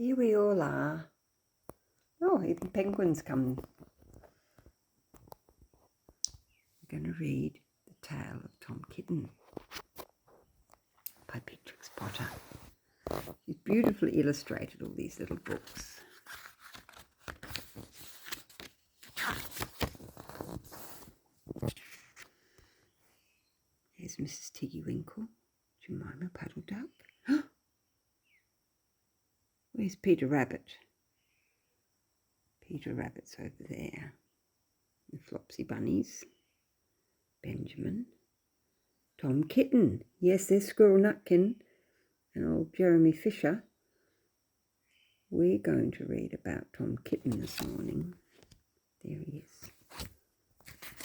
Here we all are. Oh, even penguins come. We're going to read The Tale of Tom Kitten by Beatrix Potter. She's beautifully illustrated all these little books. Here's Mrs. Tiggy Winkle, Jemima Puddle Duck. Where's Peter Rabbit? Peter Rabbit's over there. The Flopsy Bunnies. Benjamin. Tom Kitten. Yes, there's Squirrel Nutkin and old Jeremy Fisher. We're going to read about Tom Kitten this morning. There he is.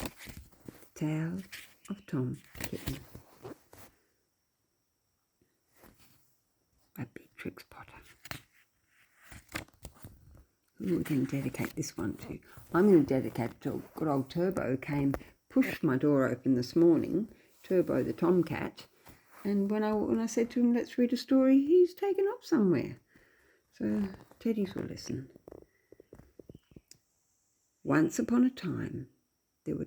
The Tale of Tom Kitten by Beatrix Potter. Who are we going to dedicate this one to? I'm going to dedicate it to good old Turbo. Came, pushed my door open this morning, Turbo the tomcat, and when I said to him, let's read a story, he's taken off somewhere. So Teddy's will listen. Once upon a time, there were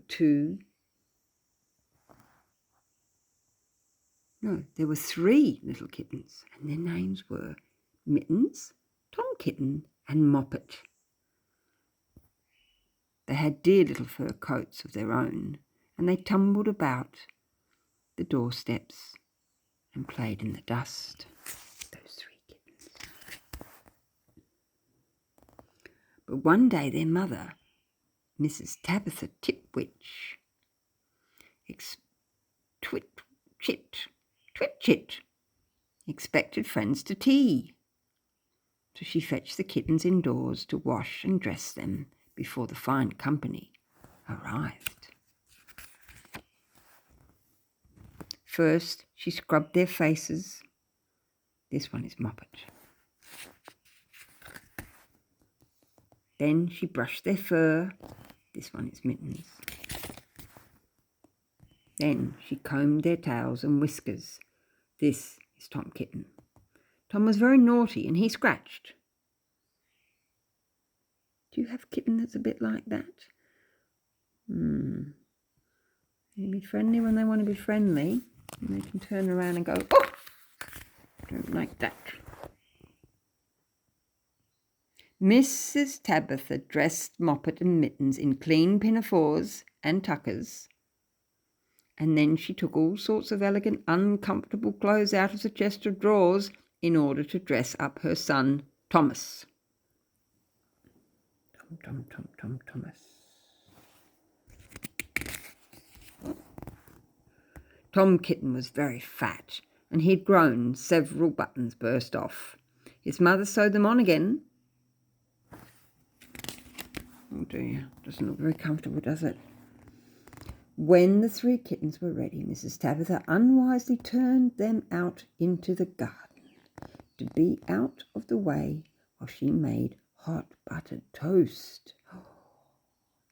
three little kittens, and their names were Mittens, Tom Kitten, and Moppet. They had dear little fur coats of their own, and they tumbled about the doorsteps and played in the dust. Those three kittens. But one day their mother, Mrs. Tabitha Tipwitch, Twitchit, expected friends to tea. So she fetched the kittens indoors to wash and dress them before the fine company arrived. First, she scrubbed their faces. This one is Moppet. Then she brushed their fur. This one is Mittens. Then she combed their tails and whiskers. This is Tom Kitten. Tom was very naughty and he scratched. Do you have a kitten that's a bit like that? They be friendly when they want to be friendly. And they can turn around and go, oh, don't like that. Mrs. Tabitha dressed Moppet and Mittens in clean pinafores and tuckers. And then she took all sorts of elegant, uncomfortable clothes out of the chest of drawers in order to dress up her son, Thomas. Thomas. Tom Kitten was very fat, and he'd grown. Several buttons burst off. His mother sewed them on again. Oh dear, doesn't look very comfortable, does it? When the three kittens were ready, Mrs. Tabitha unwisely turned them out into the garden to be out of the way while she made hot buttered toast.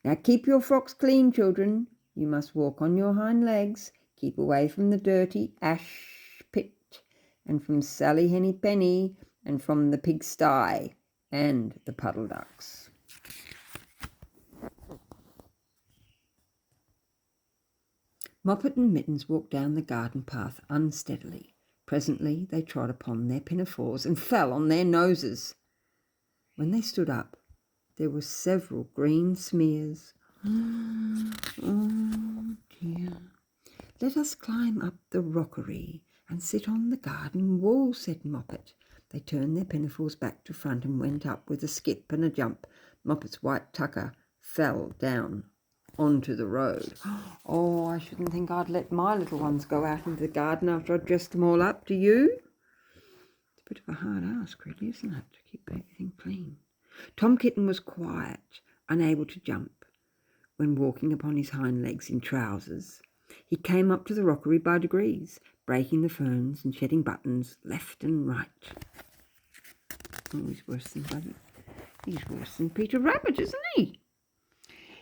Now keep your frocks clean, children. You must walk on your hind legs. Keep away from the dirty ash pit and from Sally Henny Penny and from the pigsty and the puddle ducks. Moppet and Mittens walked down the garden path unsteadily. Presently they trod upon their pinafores and fell on their noses. When they stood up, there were several green smears. Oh dear. Let us climb up the rockery and sit on the garden wall, said Moppet. They turned their pinafores back to front and went up with a skip and a jump. Moppet's white tucker fell down onto the road. Oh, I shouldn't think I'd let my little ones go out into the garden after I'd dressed them all up. Do you? It's a bit of a hard ask, really, isn't it, to keep everything clean? Tom Kitten was quiet, unable to jump. When walking upon his hind legs in trousers, he came up to the rockery by degrees, breaking the ferns and shedding buttons left and right. Oh, he's worse than Peter Rabbit, isn't he?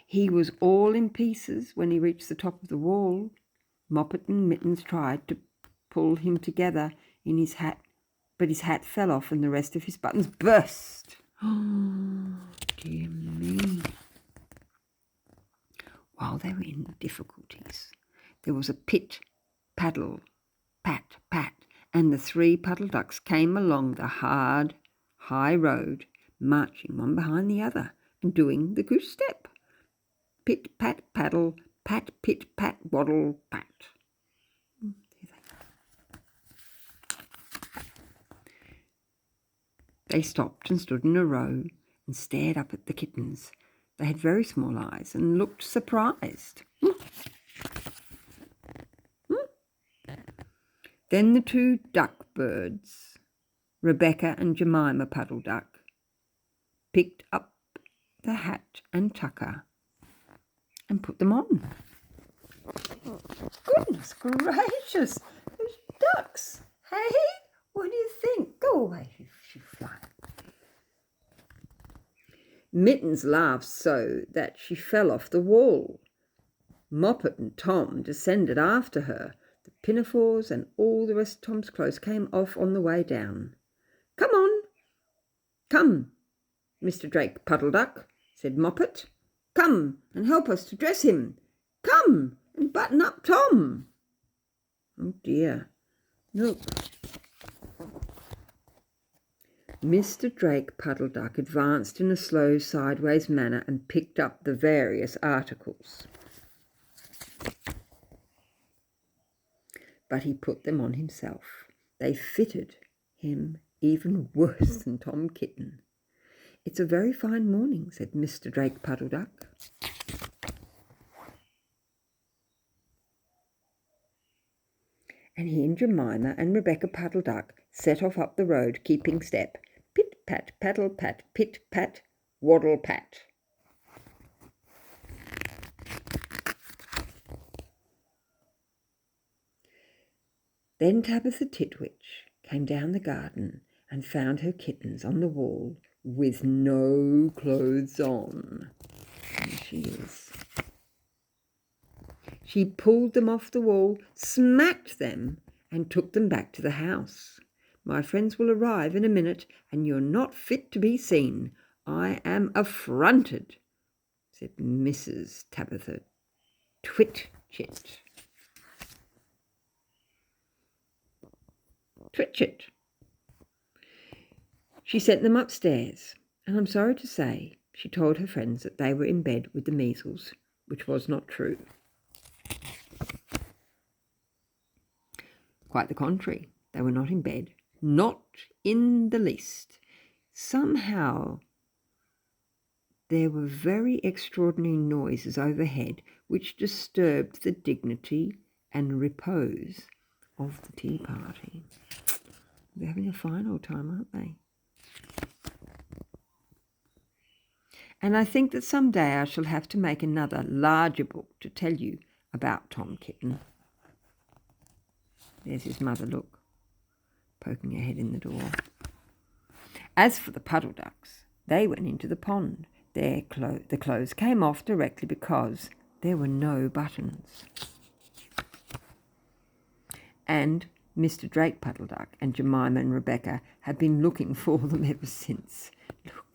He was all in pieces when he reached the top of the wall. Moppet and Mittens tried to pull him together in his hat, but his hat fell off and the rest of his buttons burst. Oh, dear me. While they were in difficulties, there was a pit, paddle, pat, pat, and the 3 puddle ducks came along the hard, high road, marching one behind the other and doing the goose step. Pit, pat, paddle, pat, pit, pat, waddle, pat. They stopped and stood in a row and stared up at the kittens. They had very small eyes and looked surprised. Then the 2 duck birds, Rebecca and Jemima Puddle Duck, picked up the hat and tucker and put them on. Goodness gracious, those ducks, hey? What do you think? Go away, you fly. Mittens laughed so that she fell off the wall. Moppet and Tom descended after her. The pinafores and all the rest of Tom's clothes came off on the way down. Come on, come, Mr. Drake Puddle Duck, said Moppet. Come and help us to dress him. Come and button up Tom. Oh dear, look. Mr. Drake Puddle Duck advanced in a slow sideways manner and picked up the various articles. But he put them on himself. They fitted him even worse than Tom Kitten. It's a very fine morning, said Mr. Drake Puddle Duck. And he and Jemima and Rebecca Puddle Duck set off up the road, keeping step. Pit, pat, paddle, pat, pit, pat, waddle, pat. Then Tabitha Titwitch came down the garden and found her kittens on the wall with no clothes on. There she is. She pulled them off the wall, smacked them, and took them back to the house. My friends will arrive in a minute, and you're not fit to be seen. I am affronted, said Mrs. Tabitha Twitchit. Twitchit. She sent them upstairs, and I'm sorry to say she told her friends that they were in bed with the measles, which was not true. Quite the contrary, they were not in bed, not in the least. Somehow there were very extraordinary noises overhead which disturbed the dignity and repose of the tea party. They're having a fine old time, aren't they? And I think that someday I shall have to make another larger book to tell you about Tom Kitten. There's his mother, look, poking her head in the door. As for the puddle ducks, they went into the pond. The clothes came off directly because there were no buttons. And Mr. Drake Puddle Duck and Jemima and Rebecca have been looking for them ever since. Look,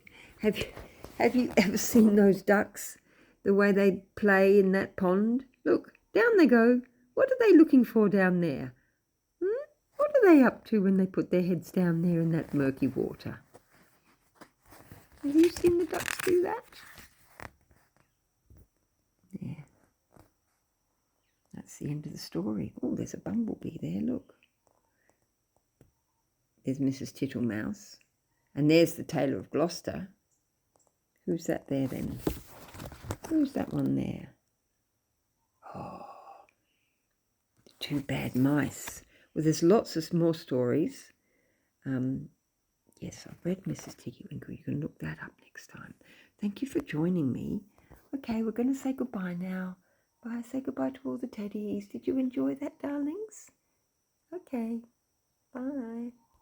have you ever seen those ducks? The way they play in that pond? Look, down they go. What are they looking for down there? What are they up to when they put their heads down there in that murky water? Have you seen the ducks do that? Yeah. That's the end of the story. Oh, there's a bumblebee there, look. There's Mrs. Tittlemouse. And there's the Tailor of Gloucester. Who's that there then? Who's that one there? Oh, the 2 bad mice. Well, there's lots of more stories. Yes, I've read Mrs. Tiggy Winkle. You can look that up next time. Thank you for joining me. Okay, we're going to say goodbye now. Bye. Say goodbye to all the teddies. Did you enjoy that, darlings? Okay. Bye.